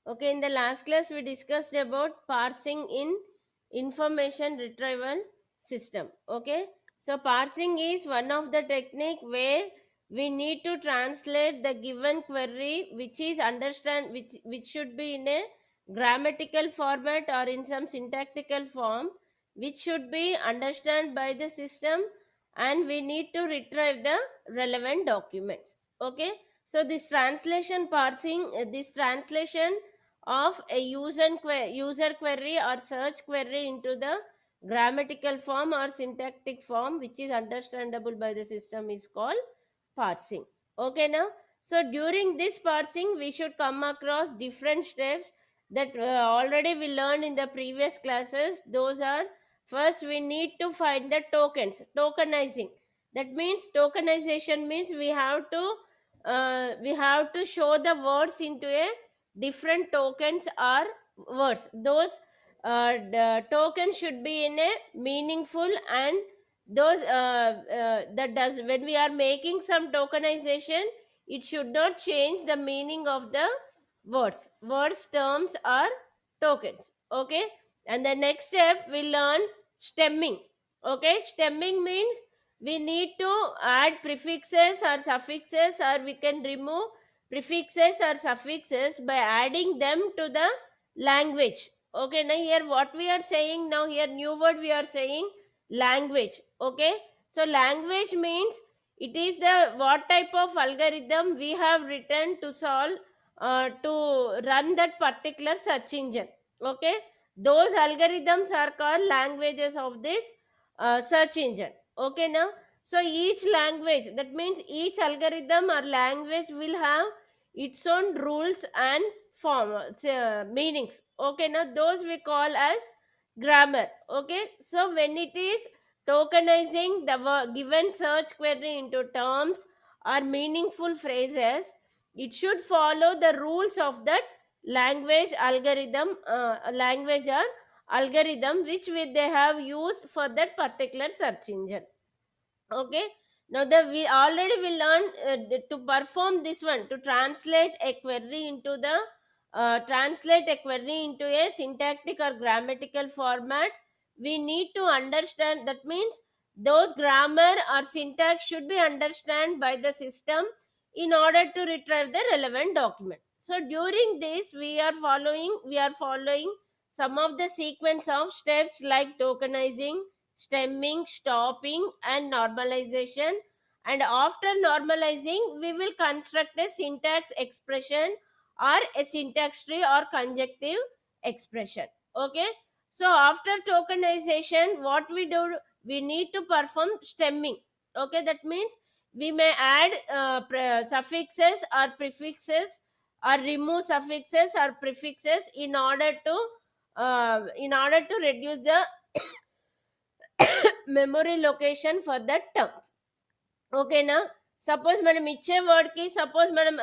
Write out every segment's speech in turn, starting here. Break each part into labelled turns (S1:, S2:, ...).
S1: Okay, in the last class we discussed about parsing in information retrieval system. Okay, so parsing is one of the technique where we need to translate the given query, which is understand which should be in a grammatical format or in some syntactical form, which should be understood by the system, and we need to retrieve the relevant documents. Okay, so this translation parsing, this translation of a user query or search query into the grammatical form or syntactic form which is understandable by the system is called parsing. Okay, now, so during this parsing we should come across different steps that already we learned in the previous classes. Those are: first we need to find the tokens, tokenizing. That means tokenization means we have to show the words into a different tokens or words. Those the tokens should be in a meaningful, and those that does when we are making some tokenization, it should not change the meaning of the words, terms, or tokens. Okay, and the next step we learn stemming. Okay, stemming means we need to add prefixes or suffixes, or we can remove prefixes or suffixes by adding them to the language. Okay, now here what we are saying, now here new word we are saying language. Okay, so language means it is the what type of algorithm we have written to solve, to run that particular search engine. Okay, those algorithms are called languages of this search engine. Okay, now, so each language, that means each algorithm or language will have its own rules and form, meanings. Okay, now those we call as grammar. Okay, so when it is tokenizing the given search query into terms or meaningful phrases, it should follow the rules of that language or algorithm which they have used for that particular search engine. Okay, now we already will learn to perform this one, to translate a query into a syntactic or grammatical format. We need to understand, that means those grammar or syntax should be understood by the system in order to retrieve the relevant document. So during this we are following some of the sequence of steps like tokenizing, stemming, stopping, and normalization. And after normalizing, we will construct a syntax expression or a syntax tree or conjunctive expression. Okay, so after tokenization, what we do, we need to perform stemming. Okay, that means we may add suffixes or prefixes, or remove suffixes or prefixes in order to reduce the memory location for that terms. ఓకేనా, suppose మనం ఇచ్చే వర్డ్కి, suppose మనం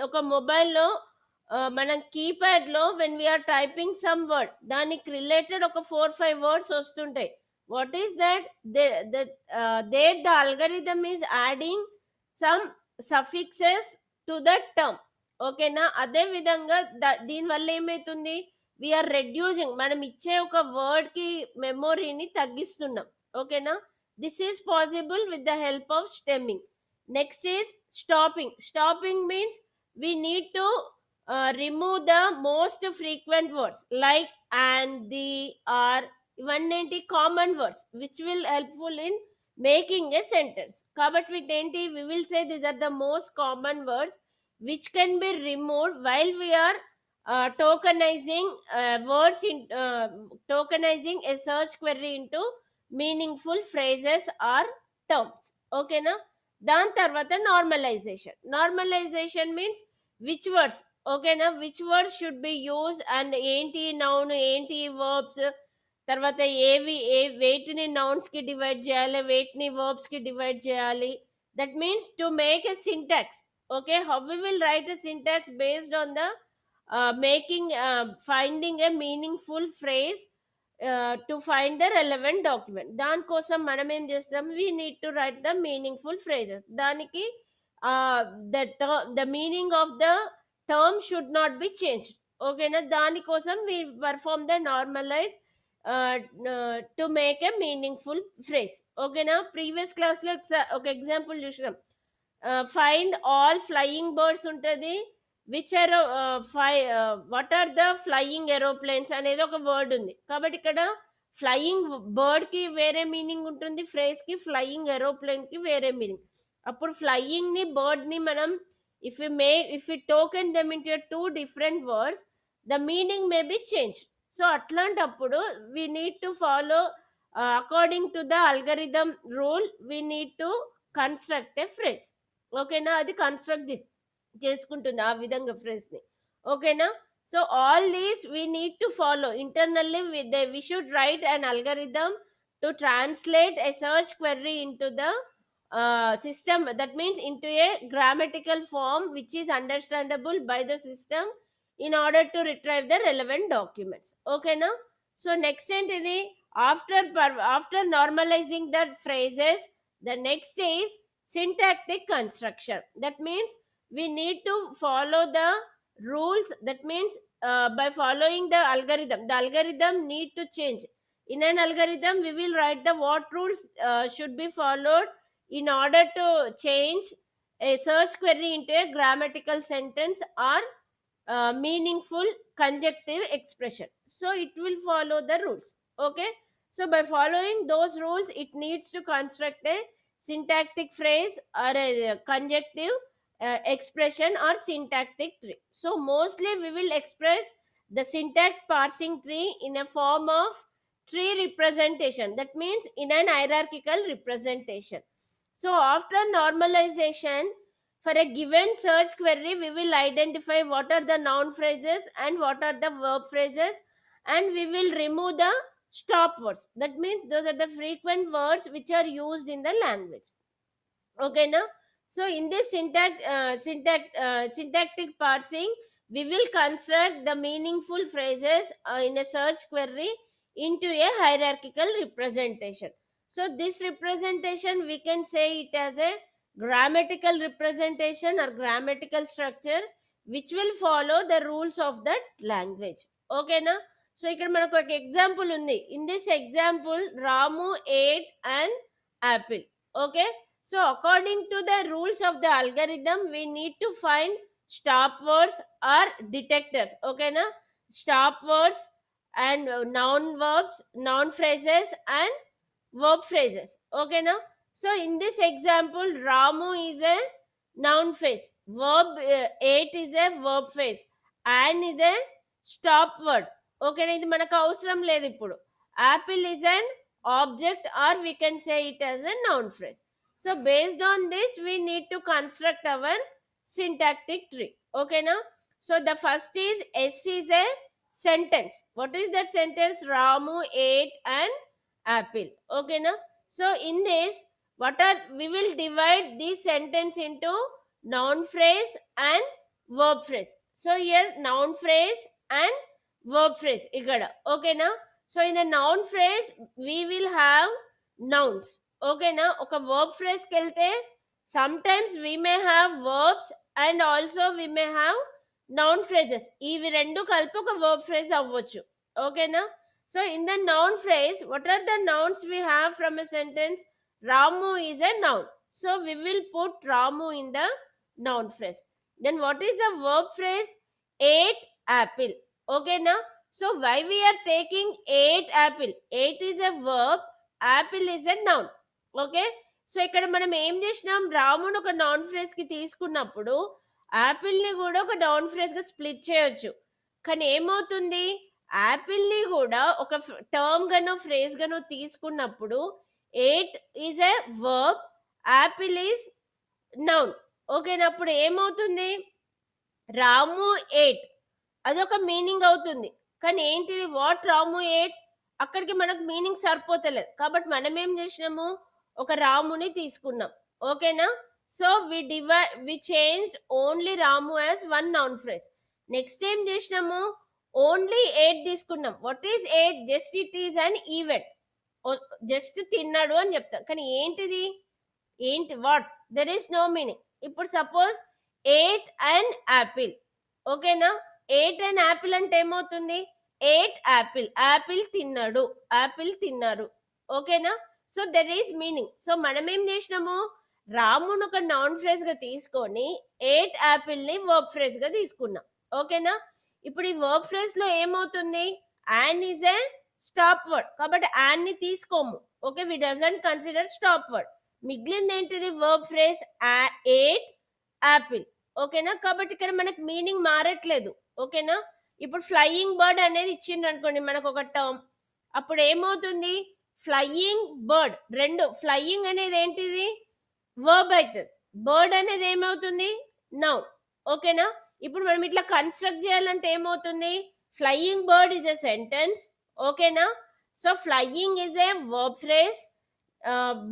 S1: ఒక మొబైల్లో మనం కీప్యాడ్లో when we are typing some word, దానికి రిలేటెడ్ ఒక 4-5 వర్డ్స్ వస్తుంటాయి. What is that? There the algorithm is adding some suffixes to that term. ఓకేనా, అదే విధంగా దీనివల్ల ఏమవుతుంది, వీఆర్ రెడ్యూసింగ్, మనం ఇచ్చే ఒక వర్డ్కి మెమొరీని తగ్గిస్తున్నాం. ఓకేనా, this is possible with the help of stemming. Next is stopping. Stopping means we need to remove the most frequent words like and, the, are, 190 common words which will helpful in making a sentence. Kabatti వీటేంటి, we will say these are the most common words which can be removed while we are tokenizing tokenizing a search query into meaningful phrases or terms. ఓకేనా, దాని తర్వాత normalization means which words. ఓకేనా, which words should be use, and ఏంటి noun, ఏంటి verbs, తర్వాత వేటిని నౌన్స్కి divide చేయాలి, వేటిని వర్బ్స్కి డివైడ్ చేయాలి. That means to make a syntax. Okay, how we will write a syntax based on the finding a meaningful phrase to find the relevant document. దానికోసం మనం ఏం చేస్తాం, we need to write the meaningful phrases. దానికి the meaning of the term should not be changed. ఓకేనా, దానికోసం we perform the normalise to make a meaningful phrase. ఓకేనా, previous క్లాస్లో ఒక ఎగ్జాంపుల్ చూసినాం. ఫైండ్ ఆల్ ఫ్లయింగ్ బర్డ్స్ ఉంటుంది, which are what are the flying aeroplanes అనేది ఒక word ఉంది. కాబట్టి ఇక్కడ ఫ్లయింగ్ బర్డ్ కి వేరే మీనింగ్ ఉంటుంది, ఫ్రేజ్ కి ఫ్లయింగ్ ఏరోప్లేన్ కి వేరే మీనింగ్. అప్పుడు ఫ్లయింగ్ ని బర్డ్ ని మనం if we token them into two different words, the meaning may be changed. So అట్లాంటప్పుడు we need to follow according to the algorithm rule, we need to construct a phrase. ఓకేనా, అది construct చేసుకుంటుంది ఆ విధంగా phrase ని. ఓకేనా, so all these we need to follow internally. We should write an algorithm to translate a search query into the system, that means into a grammatical form which is understandable by the system in order to retrieve the relevant documents. Okay now, so next entity, after normalizing the phrases, the next is syntactic construction. That means we need to follow the rules. That means by following the algorithm need to change. In an algorithm we will write the what rules should be followed in order to change a search query into a grammatical sentence or meaningful conjunctive expression. So it will follow the rules. Okay, so by following those rules, it needs to construct a syntactic phrase or a conjunctive expression or syntactic tree. So mostly we will express the syntax parsing tree in a form of tree representation. That means in an hierarchical representation. So after normalization, for a given search query, we will identify what are the noun phrases and what are the verb phrases, and we will remove the stop words. That means those are the frequent words which are used in the language. Okay, now, so in this syntactic parsing, we will construct the meaningful phrases in a search query into a hierarchical representation. So this representation, we can say it as a grammatical representation or grammatical structure which will follow the rules of that language. Okay na, so ఇక్కడ మనకు ఒక example ఉంది. In this example Ramu ate an apple. Okay, so according to the rules of the algorithm, we need to find stop words or detectors. Okay na, stop words and noun verbs, noun phrases and verb phrases. Okay na, so in this example, Ramu is a noun phrase, verb ate is a verb phrase, and is a stop word. Okay na, ఇది మనకు అవసరం లేదు ఇప్పుడు. Apple is an object, or we can say it as a noun phrase. So based on this, we need to construct our syntactic tree. Okay na, so the first is S is a sentence. What is that sentence? Ramu ate an apple. Okay na, so in this, we will divide this sentence into noun phrase and verb phrase. So here noun phrase and verb phrase ikkada. Okay na, so in the noun phrase we will have nouns. Okay na, oka verb phrase kelte sometimes we may have verbs and also we may have noun phrases. ఇవి రెండు కలిపి ఒక verb phrase అవ్వచ్చు. Okay na, so in the noun phrase, what are the nouns we have from a sentence? Ramu is a noun, so we will put Ramu in the noun phrase. Then what is the verb phrase? Ate apple. Okay na, so why we are taking ate apple? Ate is a verb, apple is a noun. Okay, so ఇక్కడ మనం ఏం చేసినాం, రామును ఒక non phrase కి తీసుకున్నప్పుడు Apple ని కూడా ఒక నాన్ ఫ్రేజ్ గా స్ప్లిట్ చేయొచ్చు. కానీ ఏమవుతుంది, యాపిల్ ని కూడా ఒక టర్మ్ గానో ఫ్రేజ్ గానో తీసుకున్నప్పుడు eight is a verb, Apple is noun. ఓకేనా, అప్పుడు ఏమవుతుంది, రాము ఎయిట్ అదొక మీనింగ్ అవుతుంది. కానీ ఏంటిది, వాట్ రాము ఎయిట్, అక్కడికి మనకు మీనింగ్ సరిపోతలేదు. కాబట్టి మనం ఏం చేసినాము, ఒక రాముని తీసుకున్నాం. ఓకేనా, so we change only Ramu as one noun phrase. Next ఏం చేసినాము, ఓన్లీ ఎయిట్ తీసుకున్నాం. What is ate? Just it is an event, just తిన్నాడు అని చెప్తాం. కానీ ఏంటిది, ఏంటి, what, there is no meaning. ఇప్పుడు సపోజ్ ఎయిట్ అండ్ యాపిల్. ఓకేనా, 8 అండ్ యాపిల్ అంటే ఏమవుతుంది? 8 యాపిల్. యాపిల్ తిన్నాడు. యాపిల్ తిన్నారు. ఓకేనా? So, there is meaning. So, మనమేం జేసినాము? రామును ఒక నౌన్ ఫ్రేజ్‌గా తీసుకొని 8 యాపిల్‌ని వర్బ్ ఫ్రేజ్‌గా తీసుకున్నాం. ఓకేనా? ఇప్పుడు ఈ వర్బ్ ఫ్రేజ్‌లో ఏమవుతుంది? An is a stop word. కాబట్టి యాన్‌ని తీసుకోము. Okay. We doesn't consider stop word. మిగిలిందేంటిది వర్బ్ ఫ్రేజ్ 8 యాపిల్. ఓకేనా? కాబట్టి ఇక్కడ మనకు మీనింగ్ మారట్లేదు. ఓకేనా? ఇప్పుడు ఫ్లయింగ్ బర్డ్ అనేది ఇచ్చిండ్రనుకోండి మనకొక టర్మ్. అప్పుడు ఏమవుతుంది? ఫ్లయింగ్ బర్డ్ 2 ఫ్లయింగ్ అనేది ఏంటిది? వర్బ్ అయితది. బర్డ్ అనేది ఏమవుతుంది? నౌన్. ఓకేనా? ఇప్పుడు మనం ఇట్లా కన్‌స్ట్రక్ట్ చేయాలంటే ఏమవుతుంది? Flying bird is a sentence. ఓకేనా? So, flying is a verb phrase.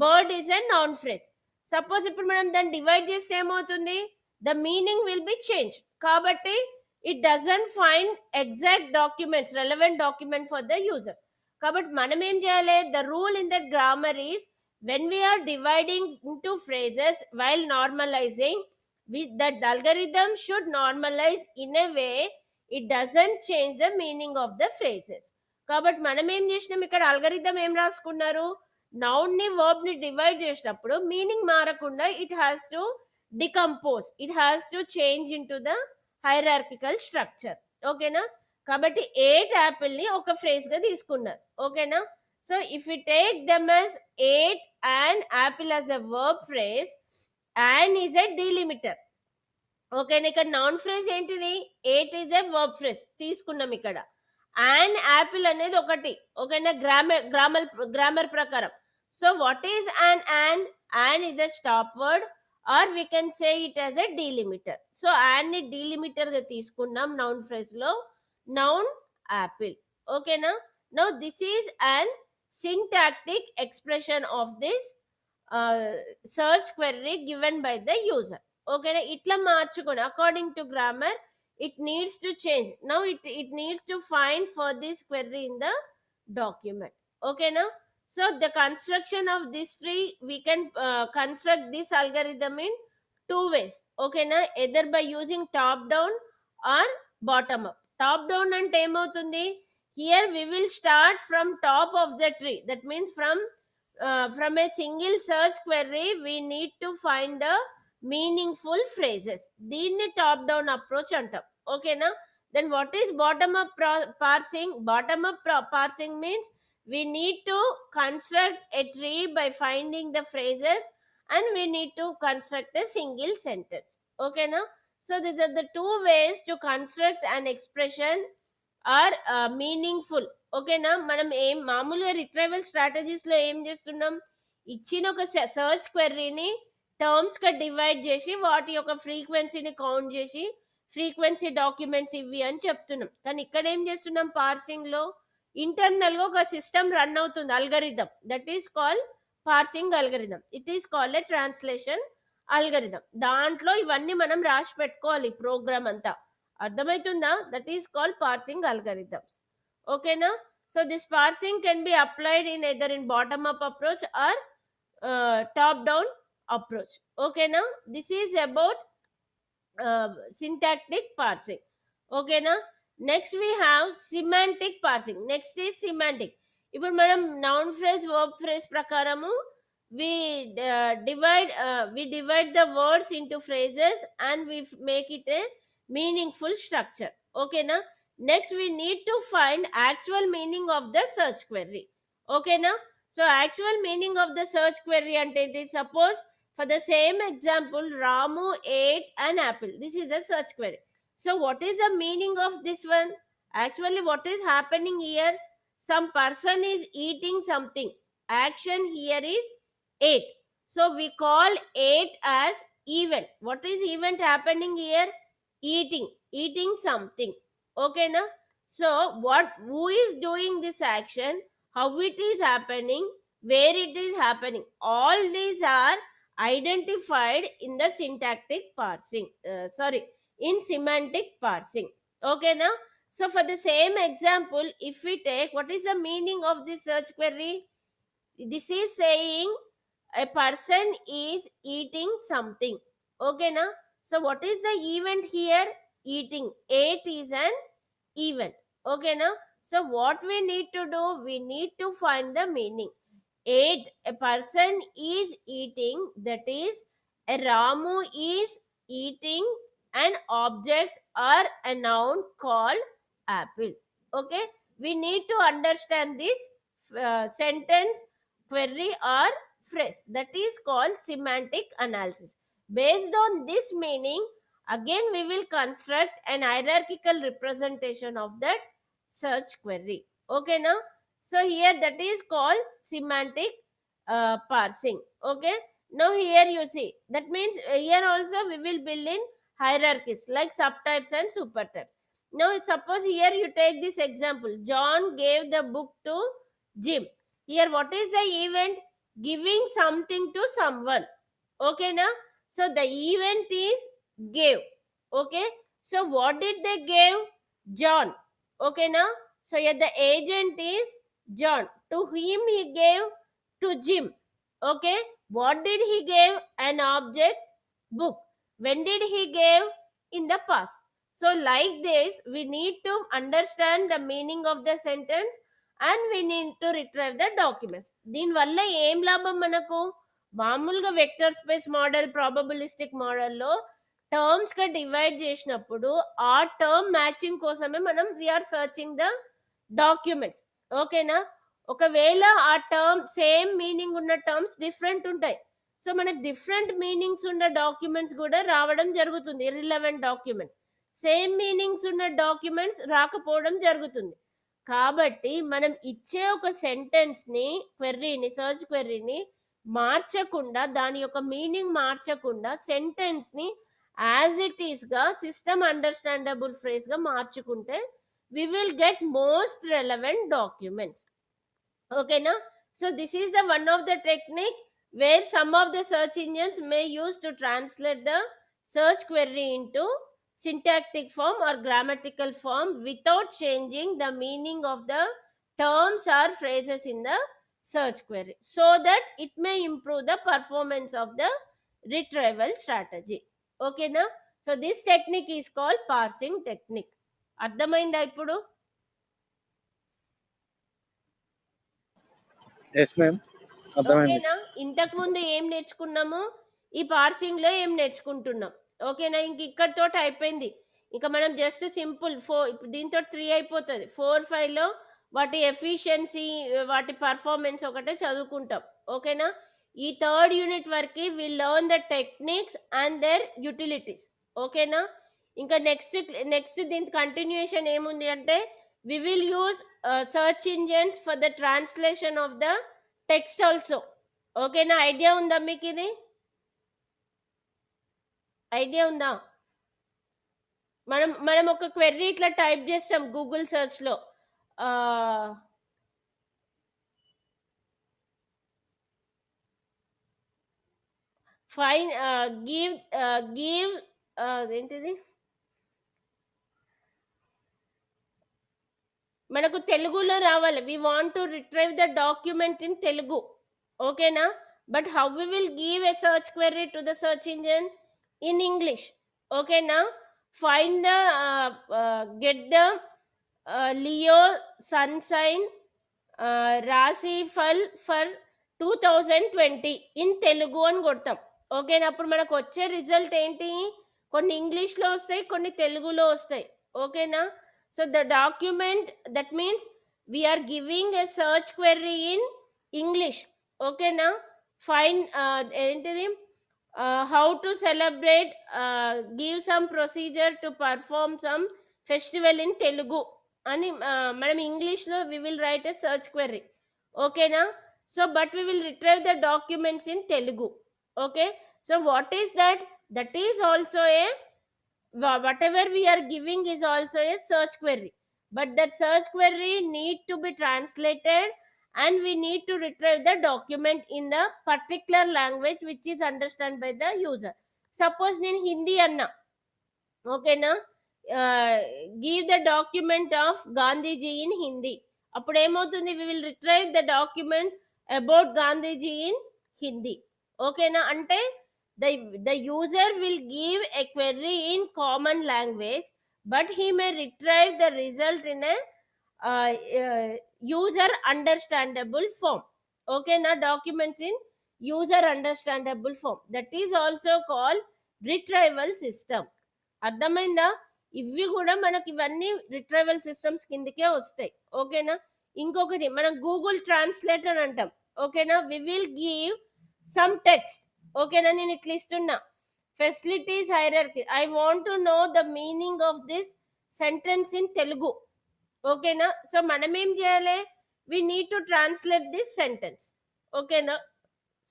S1: Bird is a noun phrase. Suppose ఇప్పుడు మనం దాన్ని డివైడ్ చేస్తే ఏమవుతుంది? The meaning will be change. కాబట్టి it doesn't find exact documents, relevant document for the users. కాబట్టి మనం ఏం చేయాలి? The rule in that grammar is when we are dividing into phrases while normalizing, that algorithm should normalize in a way it doesn't change the meaning of the phrases. కాబట్టి మనం ఏం చేసినాం? ఇక్కడ algorithm ఏం రాసుకున్నారు? నౌన్ ని verb ని divide చేసినప్పుడు మీనింగ్ మారకుండా it has to decompose, it has to change in to the hierarchical structure. ఓకేనా? కాబట్టి 8 యాపిల్ ని ఒక ఫ్రేజ్ గా తీసుకున్నారు. ఓకేనా? So if you take them as 8 and apple as a verb phrase, and is a delimiter. ఓకేనా? ఇక్కడ noun phrase ఏంటిది? 8 is a verb phrase తీసుకున్నాం ఇక్కడ. and apple అనేది ఒకటి. ఓకేనా? గ్రామర్ ప్రకారం. So what is an? an is a stop word or we can say it as a delimiter. So an ని delimiter గా తీసుకున్నాం నౌన్ ఫ్రేజ్ లో. Noun apple. ఓకేనా? Now this is an syntactic expression of this search query given by the user. Okay, itla marchukoni according to grammar it needs to change. Now it needs to find for this query in the document. Okay, now so the construction of this tree, we can construct this algorithm in two ways. Okay, now either by using top down or bottom up. Top down ante em avutundi? Here we will start from top of the tree. That means from a single search query we need to find the meaningful phrases. దీన్ని top down approach అంటాం. ఓకేనా? Then what is bottom up parsing? Bottom up parsing means we need to construct a tree by finding the phrases and we need to construct a single sentence. ఓకేనా? So these are the two ways to construct an expression or meaningful. ఓకేనా? మనం ఏం మామూలుగా retrieval strategies లో ఏం చేస్తున్నాం? ఇచ్చిన ఒక సర్చ్ క్వెరీని టర్మ్స్ గా డివైడ్ చేసి వాటి యొక్క ఫ్రీక్వెన్సీని కౌంట్ చేసి ఫ్రీక్వెన్సీ డాక్యుమెంట్స్ ఇవి అని చెప్తున్నాం. కానీ ఇక్కడ ఏం చేస్తున్నాం? పార్సింగ్ లో ఇంటర్నల్ గా ఒక సిస్టమ్ రన్ అవుతుంది, algorithm. That is called parsing algorithm. It is called a translation algorithm. దాంట్లో ఇవన్నీ మనం రాసి పెట్టుకోవాలి ప్రోగ్రామ్ అంతా. అర్థమవుతుందా? That is called parsing algorithms. ఓకేనా? So this parsing can be applied in either in bottom up approach or top down approach. ఓకేనా? This is about syntactic parsing. ఓకేనా? Next we have semantic parsing. Next is semantic. ఇప్పుడు మనం noun phrase verb phrase ప్రకారము we divide the words into phrases and we make it a meaningful structure. Okay na? Next we need to find actual meaning of the search query. Okay na? So actual meaning of the search query ante is, suppose for the same example Ramu ate an apple. This is a search query. So what is the meaning of this one? Actually what is happening here? Some person is eating something. Action here is ate. So we call ate as event. What is event happening here? Eating something. Okay na? So who is doing this action, how it is happening, where it is happening, all these are identified in the syntactic parsing, in semantic parsing. Okay na? So for the same example, if we take, what is the meaning of this search query? This is saying a person is eating something. Okay na? So what is the event here? eating. Ate is an event. Okay, now, so what we need to do, we need to find the meaning. Ate, a person is eating, that is a Ramu is eating an object or a noun called apple. Okay, we need to understand this sentence, query or phrase, that is called semantic analysis. Based on this meaning, again we will construct an hierarchical representation of that search query. Okay, now, so here that is called semantic parsing. Okay, now here you see, that means here also we will build in hierarchies like subtypes and supertypes. Now suppose here you take this example, John gave the book to Jim. Here what is the event? Giving something to someone. Okay, now, so the event is gave. Okay, so what did they give? John. Okay, now, so here the agent is John. To him he gave to Jim. Okay, what did he give? An object, book. When did he give? In the past. So like this, we need to understand the meaning of the sentence and we need to retrieve the documents. దీనివల్ల ఏం లాభం మనకు? మామూలుగా vector space model, probabilistic మోడల్లో terms గా divide చేసినప్పుడు ఆ term matching కోసమే మనం వీఆర్ సర్చింగ్ ద డాక్యుమెంట్స్. ఓకేనా, ఒకవేళ ఆ టర్మ్ సేమ్ మీనింగ్ ఉన్న టర్మ్స్ డిఫరెంట్ ఉంటాయి. సో మనకు డిఫరెంట్ మీనింగ్స్ ఉన్న డాక్యుమెంట్స్ కూడా రావడం జరుగుతుంది, ఇర్రిలవెంట్ డాక్యుమెంట్స్. సేమ్ మీనింగ్స్ ఉన్న డాక్యుమెంట్స్ రాకపోవడం జరుగుతుంది. కాబట్టి మనం ఇచ్చే ఒక సెంటెన్స్ ని, క్వెర్రీని, సర్చ్ క్వెర్రీని మార్చకుండా, దాని యొక్క మీనింగ్ మార్చకుండా, సెంటెన్స్ ని యాజ్ ఇట్ ఈస్ గా సిస్టమ్ అండర్స్టాండబుల్ ఫ్రేజ్ గా మార్చుకుంటే we will get most relevant documents. Okay, now, so this is the one of the technique where some of the search engines may use to translate the search query into syntactic form or grammatical form without changing the meaning of the terms or phrases in the search query, so that it may improve the performance of the retrieval strategy. Okay, now, so this technique is called parsing technique. అర్థమైందా ఇప్పుడు?
S2: Yes ma'am, అర్థమైంది.
S1: ఓకేనా, ఇంతకు ముందు ఏం నేర్చుకున్నాము, ఈ parsing లో ఏం నేర్చుకుంటున్నాం. ఓకేనా, ఇంక ఇక్కడతో అయిపోయింది. ఇంకా మనం జస్ట్ సింపుల్ ఇప్పుడు దీంతో 3 అయిపోతుంది. 4, 5 లో వాటి ఎఫిషియన్సీ, వాటి పర్ఫార్మెన్స్ ఒకటే చదువుకుంటాం. ఓకేనా, ఈ 3rd యూనిట్ వరకు we learn the techniques and their utilities. ఓకేనా, ఇంకా నెక్స్ట్ దీని కంటిన్యూషన్ ఏముంది అంటే, we will use search engines for the translation of the text also. ఓకేనా, ఐడియా ఉందా మీకు? ఇది ఐడియా ఉందా? మనం ఒక క్వెరీ ఇట్లా టైప్ చేస్తాం గూగుల్ సెర్చ్ లో, ఫైన్ గివ్ ఏంటిది, మనకు తెలుగులో రావాలి. We want to retrieve the document in Telugu. ఓకేనా, but how we will give a search query to the search engine? In English. ఓకేనా, find the get the Leo sunshine rashifal for 2020 in Telugu అని కొడతాం. ఓకేనా, అప్పుడు మనకు వచ్చే రిజల్ట్ ఏంటి? కొన్ని ఇంగ్లీష్లో వస్తాయి, కొన్ని తెలుగులో వస్తాయి. ఓకేనా, so the document, that means we are giving a search query in English. Okay, now find how to celebrate, give some procedure to perform some festival in Telugu ani manam English lo we will write a search query. Okay, now, so but we will retrieve the documents in Telugu. Okay, so what is that? That is also a, whatever we are giving is also a search query, but that search query need to be translated and we need to retrieve the document in the particular language which is understood by the user. Suppose నేను హిందీ అన్నా, ఓకేనా, give the document of Gandhiji in Hindi. అప్పుడు ఏమవుతుంది? We will retrieve the document about Gandhiji in Hindi. ఓకేనా, అంటే the user will give a query in common language but he may retrieve the result in a user understandable form. Okay, now documents in user understandable form, that is also called retrieval system. అర్థమైందా? ఇవి కూడా మనకి ఇవన్నీ retrieval systems కిందకే వస్తాయి. ఓకేనా? ఇంకొకటి మనం గూగుల్ ట్రాన్స్లేట్ అని అంటాం. ఓకేనా? We will give some text. ఓకేనా? నేను ఇట్లా ఇస్తున్నా, facilities hierarchy, I want to know the meaning of this sentence in Telugu. ఓకేనా? సో మనం ఏం చేయాలి, we need to translate this sentence. ఓకేనా?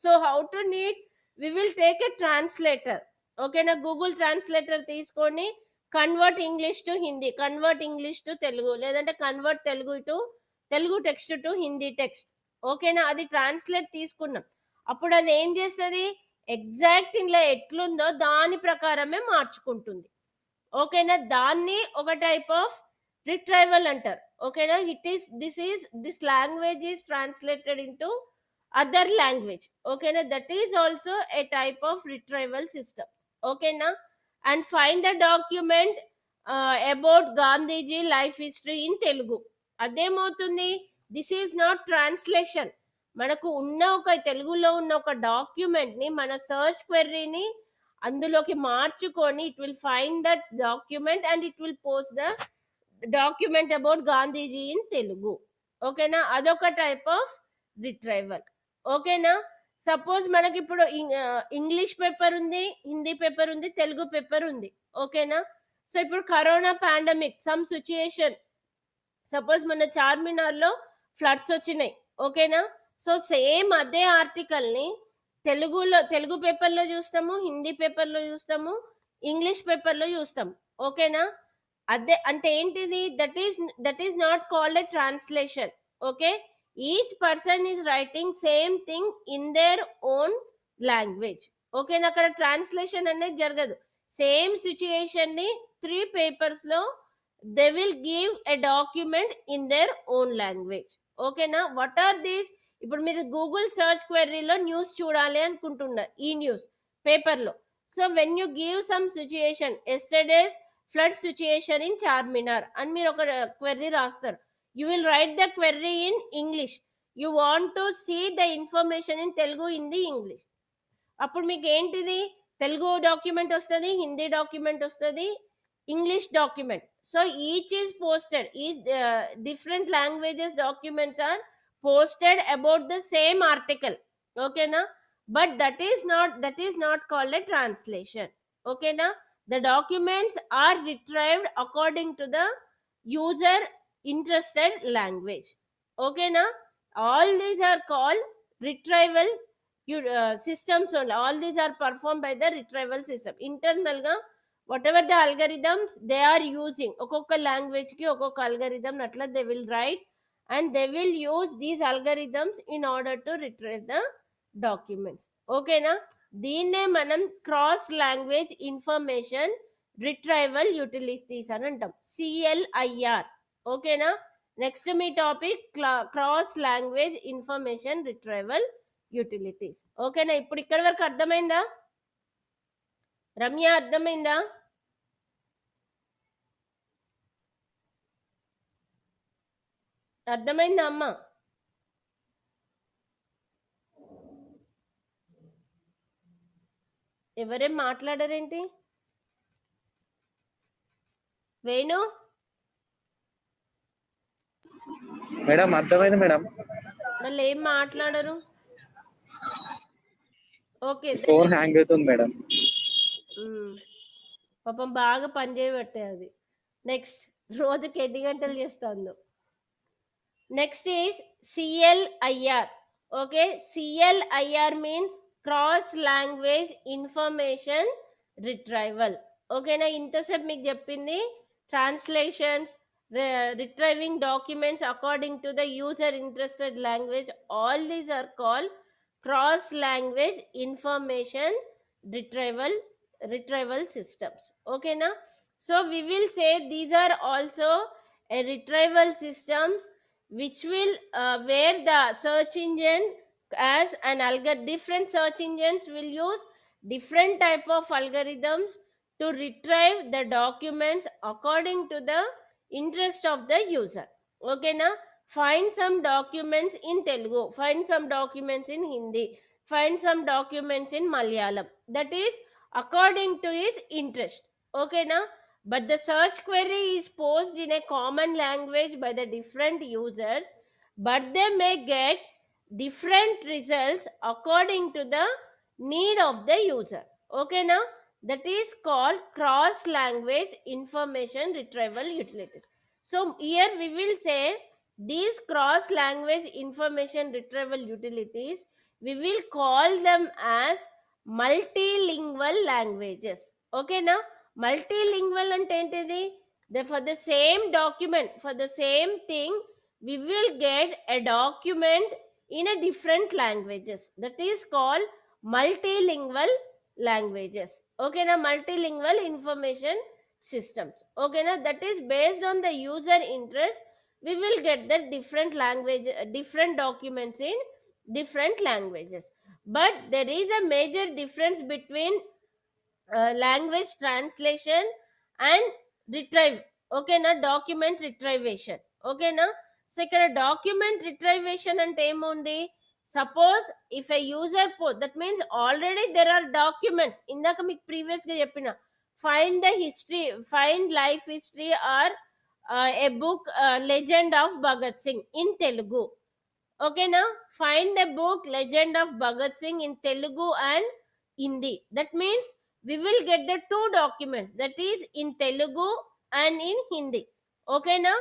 S1: So how to need, we will take a translator. ఓకేనా? గూగుల్ ట్రాన్స్లేటర్ తీసుకొని convert English to Hindi, convert English to Telugu, లేదంటే convert Telugu text to Hindi text. ఓకేనా? అది ట్రాన్స్లేట్ తీసుకున్నాం. అప్పుడు అది ఏం చేస్తుంది, ఎగ్జాక్ట్ ఇలా ఎట్లుందో దాని ప్రకారమే మార్చుకుంటుంది. ఓకేనా? దాన్ని ఒక టైప్ ఆఫ్ రిట్రైవల్ అంటారు. ఓకేనా? This language is translated into other language. ఓకేనా? That is also a type of retrieval system. ఓకేనా? And find the document about Gandhiji life history in Telugu. అదేమవుతుంది, దిస్ ఈజ్ నాట్ ట్రాన్స్లేషన్. మనకు ఉన్న ఒక తెలుగులో ఉన్న ఒక డాక్యుమెంట్ ని మన సర్చ్ క్వెరీని అందులోకి మార్చుకొని it will find that document and it will post the document about Gandhiji in Telugu. ఓకేనా? అదొక టైప్ ఆఫ్ రిట్రైవల్. ఓకేనా? సపోజ్ మనకి ఇప్పుడు ఇంగ్లీష్ పేపర్ ఉంది, హిందీ పేపర్ ఉంది, తెలుగు పేపర్ ఉంది. ఓకేనా? సో ఇప్పుడు corona pandemic some situation, suppose మన చార్మినార్లో ఫ్లడ్స్ వచ్చినాయి. ఓకేనా? సో సేమ్ అదే ఆర్టికల్ని తెలుగు పేపర్లో చూస్తాము, హిందీ పేపర్లో చూస్తాము, ఇంగ్లీష్ పేపర్లో చూస్తాం. ఓకేనా? అదే అంటే ఏంటిది, that is not called a translation. Okay, each person is writing same thing in their own language. ఓకేనా? అక్కడ ట్రాన్స్లేషన్ అనేది జరగదు. సేమ్ సిచ్యుయేషన్ ని 3 పేపర్స్ లో they will give a document in their own language. ఓకేనా? వాట్ ఆర్ దీస్, ఇప్పుడు మీరు Google search క్వెరీలో news చూడాలి అనుకుంటున్నారు, ఈ న్యూస్ పేపర్లో. So when you give some situation, yesterday's flood situation in Charminar అని మీరు ఒక క్వెరీ రాస్తారు. You will write the query in English. You want to see the information in Telugu, Hindi, English. అప్పుడు మీకు ఏంటిది, తెలుగు డాక్యుమెంట్ వస్తుంది, హిందీ డాక్యుమెంట్ వస్తుంది, English document. So each is posted, each different languages documents are posted about the same article. Okay na? But that is not called a translation. Okay na? The documents are retrieved according to the user interested language. Okay na? All these are called retrieval systems only. All these are performed by the retrieval system. Internal ga whatever the algorithms they are using, okokka language ki okokka algorithm atla they will write, and they will use these algorithms in order to retrieve the documents. Okay na? దీన్నే మనం cross language information retrieval utilities అని అంటాం, CLIR. ఓకేనా? Next మీ topic cross language information retrieval utilities. ఓకేనా? ఇప్పుడు ఇక్కడ వరకు అర్థమైందా రమ్య? అర్థమైందా? అర్థమైందా అమ్మ? ఎవరేం మాట్లాడారేంటి? వేణు
S2: మేడం అర్థమైంది మేడం.
S1: మళ్ళీ ఏం మాట్లాడరు? ఓకే,
S2: ఫోన్ హ్యాంగ్ అవుతుంది మేడం.
S1: పాపం బాగా పని చేయబట్టే అది. నెక్స్ట్, రోజుకి ఎన్ని గంటలు చేస్తుందో. Next is CLIR. Okay, CLIR means cross language information retrieval. ఓకేనా? ఇంతసేపు మీకు చెప్పింది translations, retrieving documents according to the user interested language. All these are called cross language information retrieval systems. Okay na? So we will say these are also a retrieval systems which will where the search engine as an different search engines will use different type of algorithms to retrieve the documents according to the interest of the user. Okay na? Find some documents in Telugu, find some documents in Hindi, find some documents in Malayalam. That is according to his interest. Okay na? But the search query is posed in a common language by the different users, but they may get different results according to the need of the user. Okay now, that is called cross language information retrieval utilities. So here we will say these cross language information retrieval utilities, we will call them as multilingual languages. Okay now, multilingual ante entidi, for the same document, for the same thing, we will get a document in a different languages. That is called multilingual languages. Okay na, multilingual information systems. Okay na, that is based on the user interest, we will get the different language, different documents in different languages. But there is a major difference between language translation and retrieve. Okay na, document retrievation. Okay na, so ఇక్కడ document retrievation అంటే ఏముంది, suppose if a user that means already there are documents, ఇందాక మీకు previous గా చెప్పిన find the history, find life history or a book legend of Bhagat Singh in Telugu. Okay now, find the book Legend of Bhagat Singh in Telugu and Hindi. That means we will get the two documents, that is in Telugu and in Hindi. Okay now,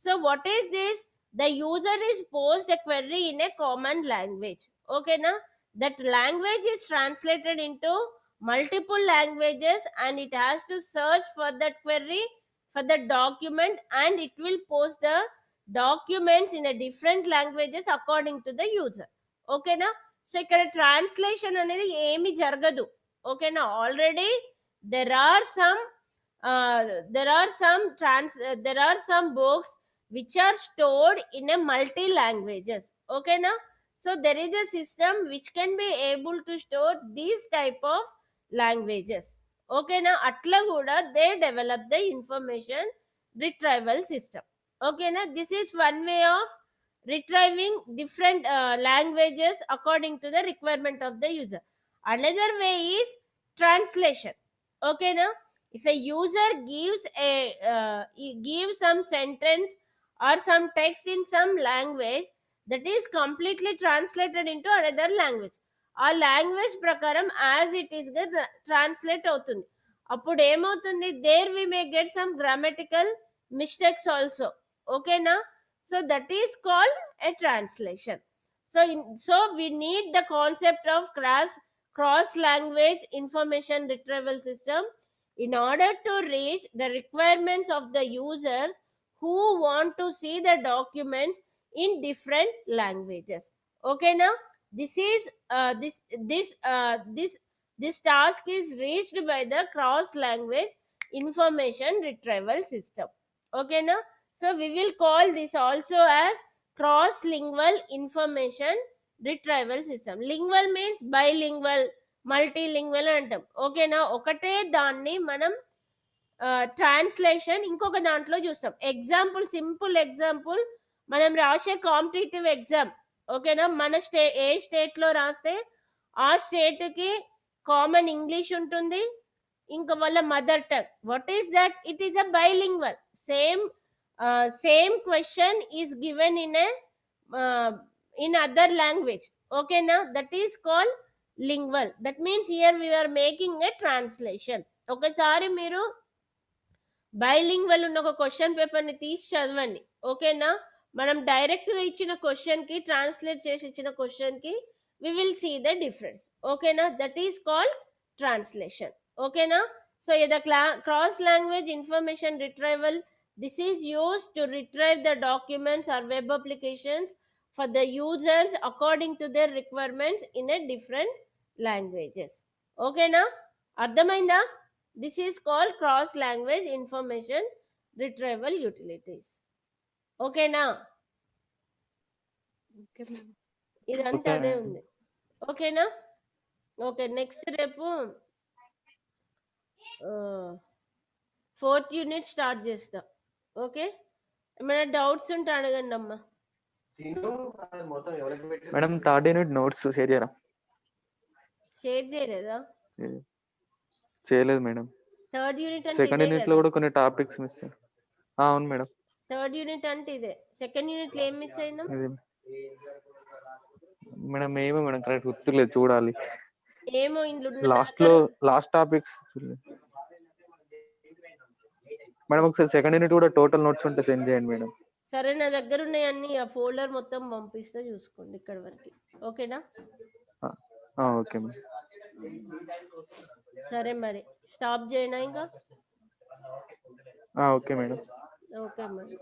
S1: so what is this, the user is posed a query in a common language. Okay now, that language is translated into multiple languages and it has to search for that query for the document and it will post the documents in a different languages according to the user. Okay na, so ikkada translation anedi emi jaragadu. Okay na, already there are some there are some books which are stored in a multi languages. Okay na, so there is a system which can be able to store these type of languages. Okay na, atla kuda they develop the information retrieval system. Okay na, this is one way of retrieving different languages according to the requirement of the user. Another way is translation. Okay na, if a user gives a gives some sentence or some text in some language that is completely translated into another language, ఆ language ప్రకారం as it is గా translate అవుతుంది. అప్పుడు ఏమవుతుంది, there we may get some grammatical mistakes also. ఓకేనా, so that is called a translation. So we need the concept of cross language information retrieval system in order to reach the requirements of the users who want to see the documents in different languages. Okay now, this is this task is reached by the cross language information retrieval system. Okay now, so we will call this also as cross lingual information retrieval system. Lingual means bilingual, multilingual అంటాం. ఓకేనా, ఒకటే దాన్ని మనం translation ఇంకొక దాంట్లో చూస్తాం. Example, simple example, మనం రాసే కాంపిటేటివ్ ఎగ్జామ్. ఓకేనా, మన ఏ స్టేట్లో రాస్తే ఆ స్టేట్కి కామన్ ఇంగ్లీష్ ఉంటుంది, ఇంకా వాళ్ళ mother tongue. What is that? It is a bilingual. Same question is given in other language. Okay now, that is called lingual. That means here we are making a translation. ఒకసారి మీరు bilingual ఉన్న ఒక question పేపర్ని తీసి చదవండి. ఓకేనా, మనం డైరెక్ట్గా ఇచ్చిన క్వశ్చన్కి ట్రాన్స్లేట్ చేసి ఇచ్చిన క్వశ్చన్కి we will see the difference. ఓకేనా, that is called translation. ఓకేనా, so the cross language information retrieval, this is used to retrieve the documents or web applications for the users according to their requirements in a different languages. Okay na, అర్థమైందా? This is called cross language information retrieval utilities. Okay na,
S3: okay ma'am.
S1: ఇదంతా
S2: Okay,
S1: అదే
S2: ma'am.
S1: ఉంది. ఓకేనా, okay, next రేపు fourth unit start చేస్తా. Okay, ఏమైనా doubts ఉంటే అడగండి అమ్మా.
S3: Madam third unit notes share చేయరా?
S1: షేర్ చేయలేదా?
S3: చేయలేదు మేడం.
S1: థర్డ్ యూనిట్ అంటే
S3: సెకండ్
S1: ఇదే
S3: యూనిట్ లో
S1: కదా.
S3: కూడా కొన్ని టాపిక్స్ మిస్. అవును మేడం.
S1: థర్డ్ యూనిట్ అంటే ఇదే. సెకండ్ యూనిట్ లో ఏం మిస్ అయినాం
S3: ఇది మేడం ఏమో మేడం కరెక్ట్ గుర్తులేదు, చూడాలి.
S1: ఏమో ఇంట్లో
S3: లాస్ట్ లో లాస్ట్ టాపిక్స్ మేడం. ఒకసారి సెకండ్ యూనిట్ కూడా టోటల్ నోట్స్ ఉంటే సెండ్ చేయండి మేడం.
S1: సరే, నా దగ్గర ఉన్నాయన్నీ ఆ ఫోల్డర్ మొత్తం పంపిస్తే చూసుకోండి ఇక్కడ వరకు. ఓకేనా?
S3: Okay madam.
S1: సరే మరి స్టాప్ చేయనా ఇంకా?
S3: Okay madam.
S1: ఓకే మరి.